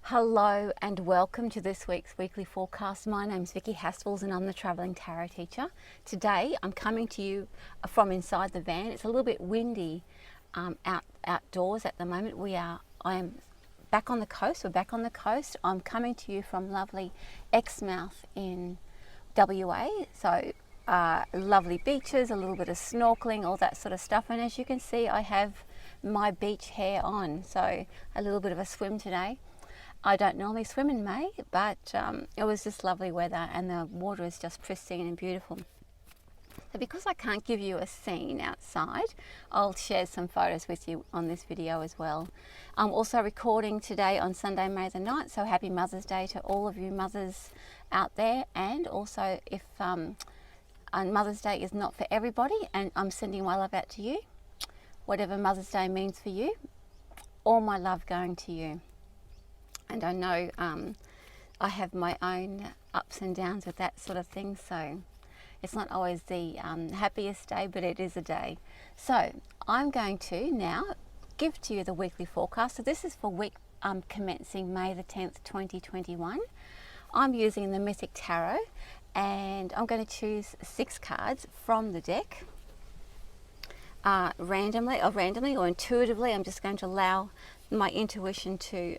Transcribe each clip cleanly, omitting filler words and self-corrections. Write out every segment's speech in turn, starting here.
Hello and welcome to this week's weekly forecast. My name's Vicki and I'm the travelling tarot teacher. Today I'm coming to you from inside the van. It's a little bit windy outdoors at the moment. I am back on the coast. We're back on the coast. I'm coming to you from lovely Exmouth in WA. So lovely beaches, a little bit of snorkeling, all that sort of stuff. And as you can see, I have my beach hair on. So a little bit of a swim today. I don't normally swim in May, but it was just lovely weather and the water is just pristine and beautiful. So because I can't give you a scene outside, I'll share some photos with you on this video as well. I'm also recording today on Sunday, May the 9th, so happy Mother's Day to all of you mothers out there. And also if Mother's Day is not for everybody, and I'm sending my love out to you, whatever Mother's Day means for you, all my love going to you. And I know I have my own ups and downs with that sort of thing, so it's not always the happiest day, but it is a day. So I'm going to now give to you the weekly forecast. So this is for week commencing May the 10th, 2021. I'm using the Mythic Tarot, and I'm going to choose 6 cards from the deck. Randomly or intuitively, I'm just going to allow my intuition to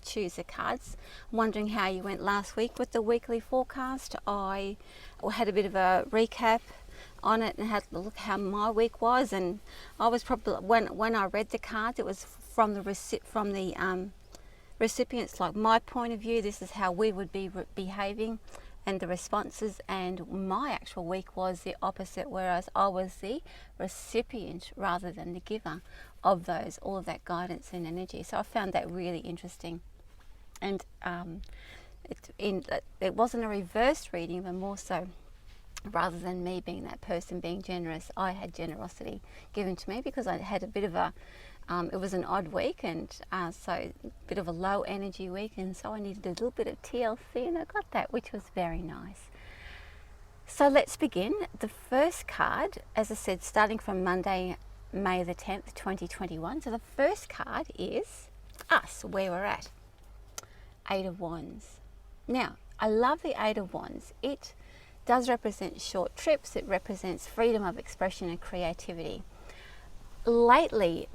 choose the cards. I'm wondering how you went last week with the weekly forecast. I had a bit of a recap on it and had a look how my week was, and I was probably when I read the cards, it was from the recipients, like my point of view, this is how we would be behaving and the responses, and my actual week was the opposite, whereas I was the recipient rather than the giver of all of that guidance and energy. So I found that really interesting. And it wasn't a reverse reading, but more so, rather than me being that person being generous, I had generosity given to me because I had a bit of a it was an odd week, and so a bit of a low energy week, and so I needed a little bit of TLC, and I got that, which was very nice. So let's begin. The first card, as I said, starting from Monday, May the 10th, 2021. So the first card is us, where we're at. 8 of Wands. Now, I love the 8 of Wands. It does represent short trips. It represents freedom of expression and creativity. Lately,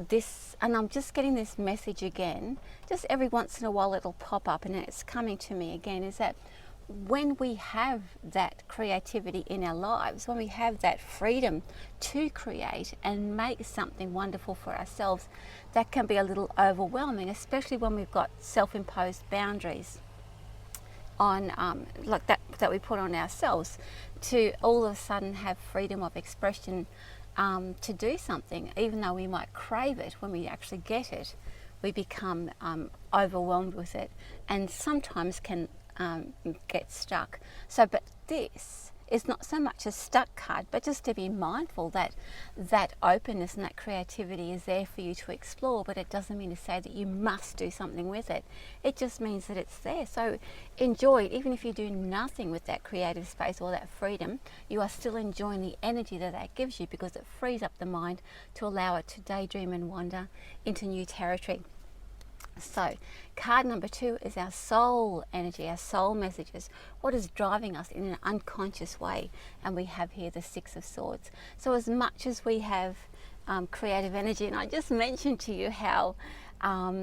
and I'm just getting this message again, just every once in a while it'll pop up and it's coming to me again, is that when we have that creativity in our lives, when we have that freedom to create and make something wonderful for ourselves, that can be a little overwhelming, especially when we've got self-imposed boundaries on like that we put on ourselves, to all of a sudden have freedom of expression to do something, even though we might crave it. When we actually get it, we become overwhelmed with it, and sometimes can get stuck. So, but this is not so much a stuck card, but just to be mindful that that openness and that creativity is there for you to explore, but it doesn't mean to say that you must do something with it. It just means that it's there. So enjoy it. Even if you do nothing with that creative space or that freedom, you are still enjoying the energy that that gives you, because it frees up the mind to allow it to daydream and wander into new territory. So card number 2 is our soul energy, our soul messages. What is driving us in an unconscious way? And we have here the 6 of Swords. So as much as we have creative energy, and I just mentioned to you how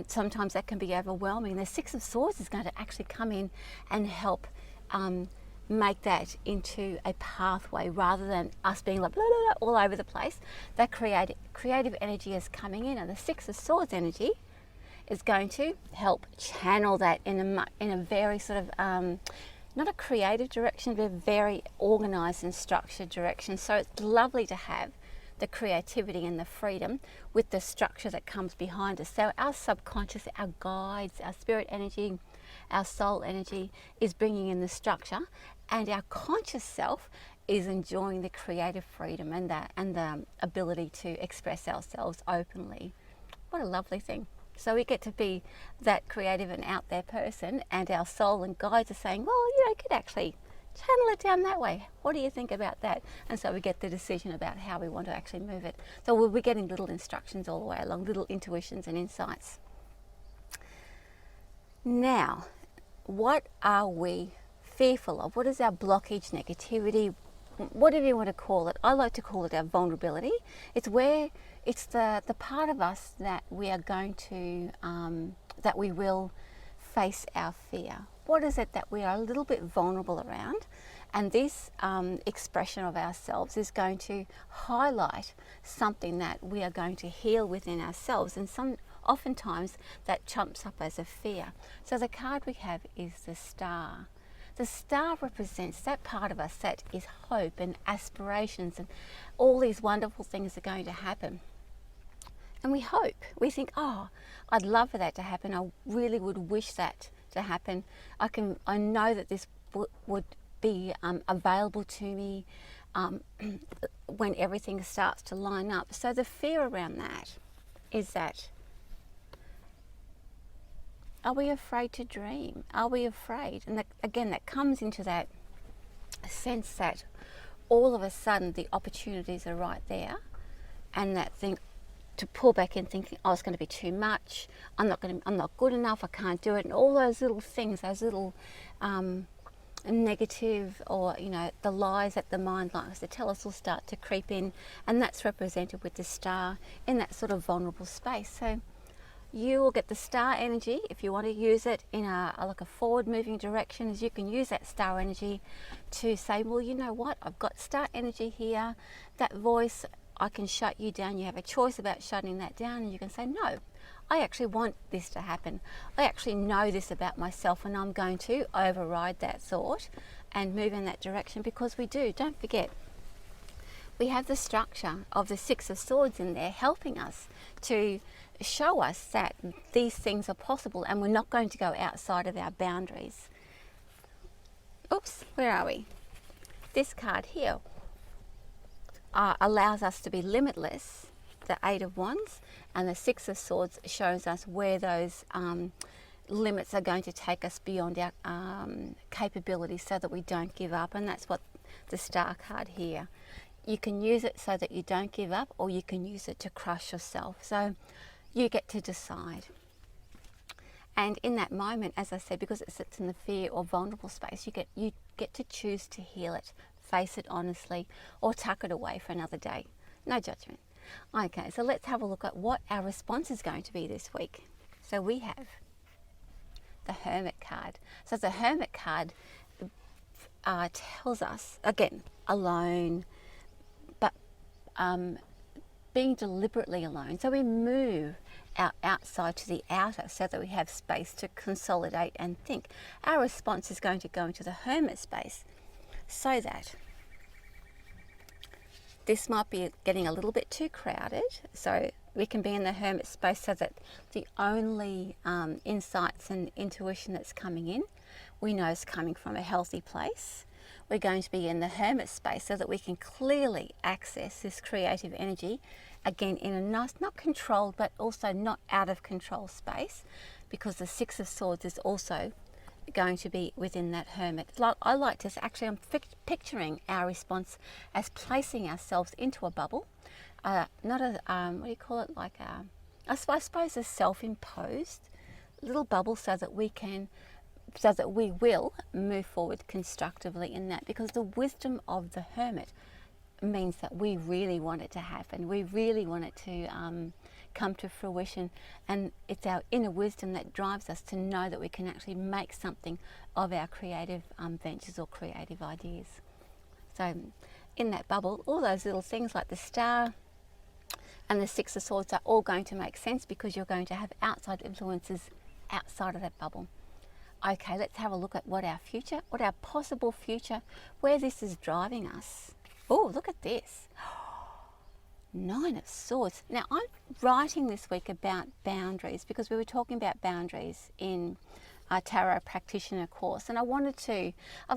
sometimes that can be overwhelming, the 6 of Swords is going to actually come in and help make that into a pathway, rather than us being like blah, blah, blah, all over the place. That creative energy is coming in, and the 6 of Swords energy is going to help channel that in a very sort of not a creative direction, but a very organized and structured direction. So it's lovely to have the creativity and the freedom with the structure that comes behind us. So our subconscious, our guides, our spirit energy, our soul energy is bringing in the structure, and our conscious self is enjoying the creative freedom and the ability to express ourselves openly. What a lovely thing. So we get to be that creative and out there person, and our soul and guides are saying, well, you could actually channel it down that way. What do you think about that? And so we get the decision about how we want to actually move it. So we'll be getting little instructions all the way along, little intuitions and insights. Now, what are we fearful of? What is our blockage, negativity, whatever you want to call it? I like to call it our vulnerability. It's the part of us that we are going to, that we will face our fear. What is it that we are a little bit vulnerable around? And this expression of ourselves is going to highlight something that we are going to heal within ourselves, and oftentimes that chumps up as a fear. So the card we have is the Star. The Star represents that part of us that is hope and aspirations, and all these wonderful things are going to happen. And we hope, we think, oh, I'd love for that to happen. I really would wish that to happen. I know that this would be available to me when everything starts to line up. So the fear around that is that, are we afraid to dream? Are we afraid? And that, again, that comes into that sense that all of a sudden the opportunities are right there, and that thing to pull back in thinking, oh, it's going to be too much, I'm not good enough, I can't do it, and all those little things, those little negative, or the lies that the mind likes to tell us will start to creep in, and that's represented with the Star in that sort of vulnerable space. So you will get the Star energy if you want to use it in like a forward moving direction. As you can use that Star energy to say, well, you know what, I've got Star energy here, that voice, I can shut you down. You have a choice about shutting that down, and you can say, no, I actually want this to happen. I actually know this about myself, and I'm going to override that thought and move in that direction, because we do. Don't forget, we have the structure of the Six of Swords in there helping us to show us that these things are possible, and we're not going to go outside of our boundaries. Oops, where are we? This card here allows us to be limitless, the Eight of Wands, and the Six of Swords shows us where those limits are going to take us beyond our capabilities, so that we don't give up. And that's what the Star card here. You can use it so that you don't give up, or you can use it to crush yourself. So you get to decide. And in that moment, as I said, because it sits in the fear or vulnerable space, you get to choose to heal it, face it honestly, or tuck it away for another day. No judgment. Okay, so let's have a look at what our response is going to be this week. So we have the Hermit card. So the Hermit card tells us, again, alone, but being deliberately alone. So we move outside to the outer so that we have space to consolidate and think. Our response is going to go into the Hermit space, so that this might be getting a little bit too crowded. So we can be in the Hermit space so that the only insights and intuition that's coming in, we know is coming from a healthy place. We're going to be in the Hermit space so that we can clearly access this creative energy, again in a nice, not controlled, but also not out of control space, because the Six of Swords is also going to be within that Hermit. I like to actually, I'm picturing our response as placing ourselves into a bubble, not a what do you call it, like I suppose a self-imposed little bubble, so that we will move forward constructively in that, because the wisdom of the Hermit means that we really want it to happen. We really want it to come to fruition, and it's our inner wisdom that drives us to know that we can actually make something of our creative ventures or creative ideas. So in that bubble, all those little things like the Star and the Six of Swords are all going to make sense, because you're going to have outside influences outside of that bubble. Okay, let's have a look at what our possible future, where this is driving us. Oh, look at this. Nine of Swords. Now, I'm writing this week about boundaries, because we were talking about boundaries in tarot practitioner course, and I've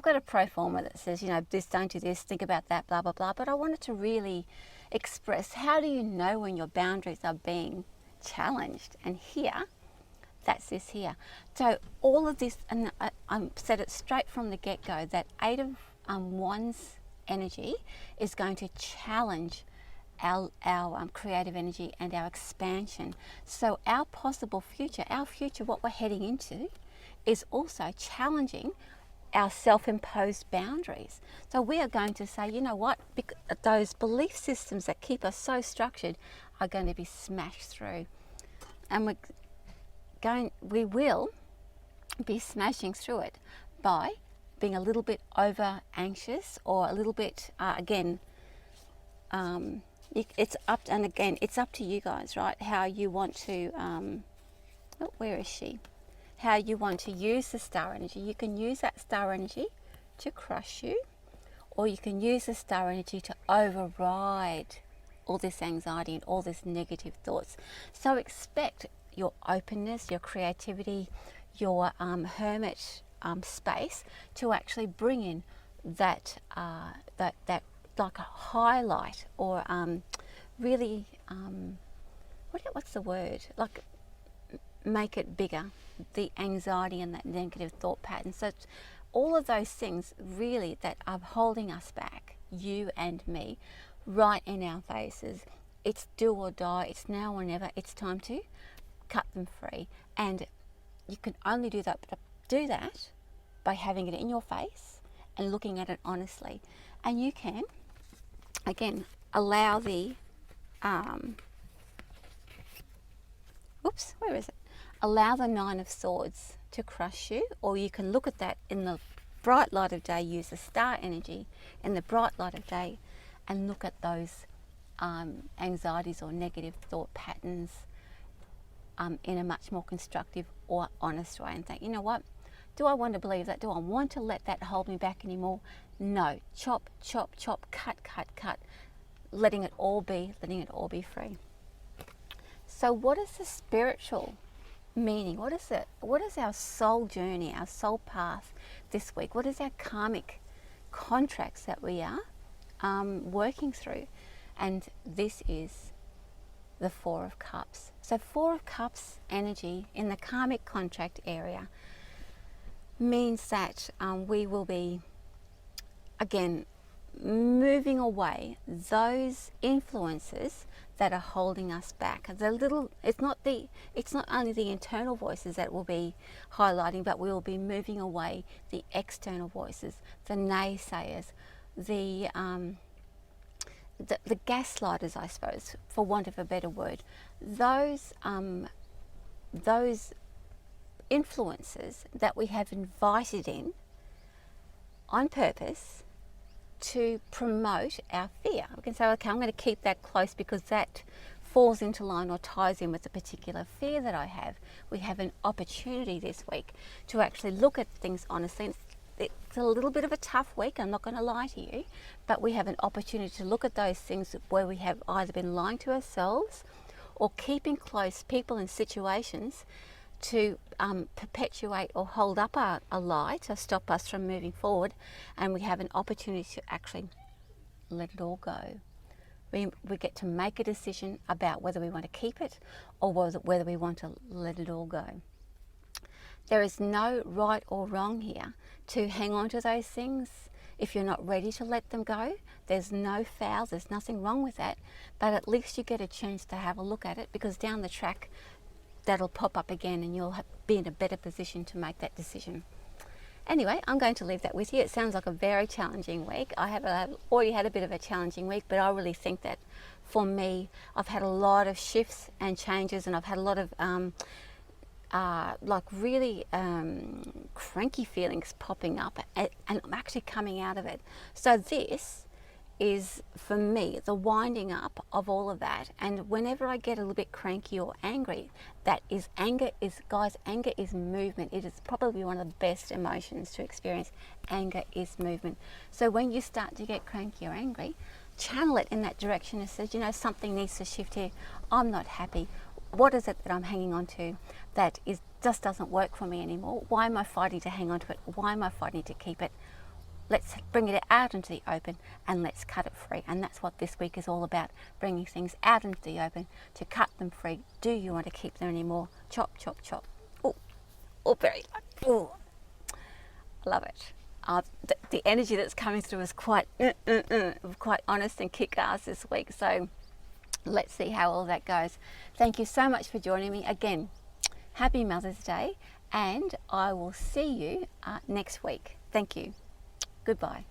got a pro forma that says, this, don't do this, think about that, blah, blah, blah, but I wanted to really express, how do you know when your boundaries are being challenged? And here, that's this here. So all of this, and I said it straight from the get-go, that Eight of Wands energy is going to challenge our creative energy and our expansion. So our possible future, what we're heading into, is also challenging our self-imposed boundaries. So we are going to say, you know what, those belief systems that keep us so structured are going to be smashed through. And we will be smashing through it by being a little bit over anxious, or a little bit, it's up to you guys, right? How you want to, where is she? How you want to use the star energy. You can use that star energy to crush you, or you can use the star energy to override all this anxiety and all this negative thoughts. So expect your openness, your creativity, your hermit space to actually bring in that like a highlight, or really, what's the word? Like, make it bigger, the anxiety and that negative thought pattern. So all of those things really that are holding us back, you and me, right in our faces. It's do or die. It's now or never. It's time to cut them free. And you can only do that by having it in your face and looking at it honestly. And you can, again, allow the allow the Nine of Swords to crush you, or you can look at that in the bright light of day, use the star energy in the bright light of day, and look at those anxieties or negative thought patterns in a much more constructive or honest way, and think, you know what, do I want to believe that? Do I want to let that hold me back anymore? No. Chop, chop, chop, cut, cut, cut, letting it all be free. So what is the spiritual meaning? What is our soul journey, our soul path this week? What is our karmic contracts that we are working through? And this is the Four of Cups. So Four of Cups energy in the karmic contract area means that we will be, again, moving away those influences that are holding us back. It's not only the internal voices that will be highlighting, but we will be moving away the external voices, the naysayers, the gaslighters, I suppose, for want of a better word. Those influences that we have invited in on purpose to promote our fear. We can say, okay, I'm going to keep that close because that falls into line or ties in with the particular fear that I have. We have an opportunity this week to actually look at things honestly. It's a little bit of a tough week, I'm not going to lie to you, but we have an opportunity to look at those things where we have either been lying to ourselves or keeping close people and situations to perpetuate or hold up a lie to stop us from moving forward, and we have an opportunity to actually let it all go. We get to make a decision about whether we want to keep it or whether we want to let it all go. There is no right or wrong here to hang on to those things. If you're not ready to let them go, there's no foul, there's nothing wrong with that, but at least you get a chance to have a look at it, because down the track that'll pop up again and you'll be in a better position to make that decision. Anyway, I'm going to leave that with you. It sounds like a very challenging week. I have already had a bit of a challenging week, but I really think that for me, I've had a lot of shifts and changes, and I've had a lot of really cranky feelings popping up, and I'm actually coming out of it. So this is, for me, the winding up of all of that. And whenever I get a little bit cranky or angry, anger is movement. It is probably one of the best emotions to experience. Anger is movement. So when you start to get cranky or angry, channel it in that direction and says, something needs to shift here. I'm not happy. what is it that I'm hanging on to that just doesn't work for me anymore? Why am I fighting to hang on to it? Why am I fighting to keep it? Let's bring it out into the open and let's cut it free. And that's what this week is all about, bringing things out into the open to cut them free. Do you want to keep them anymore? Chop, chop, chop. Oh, very light. Oh, I love it. The energy that's coming through is quite honest and kick-ass this week. So let's see how all that goes. Thank you so much for joining me. Again, happy Mother's Day, and I will see you next week. Thank you. Goodbye.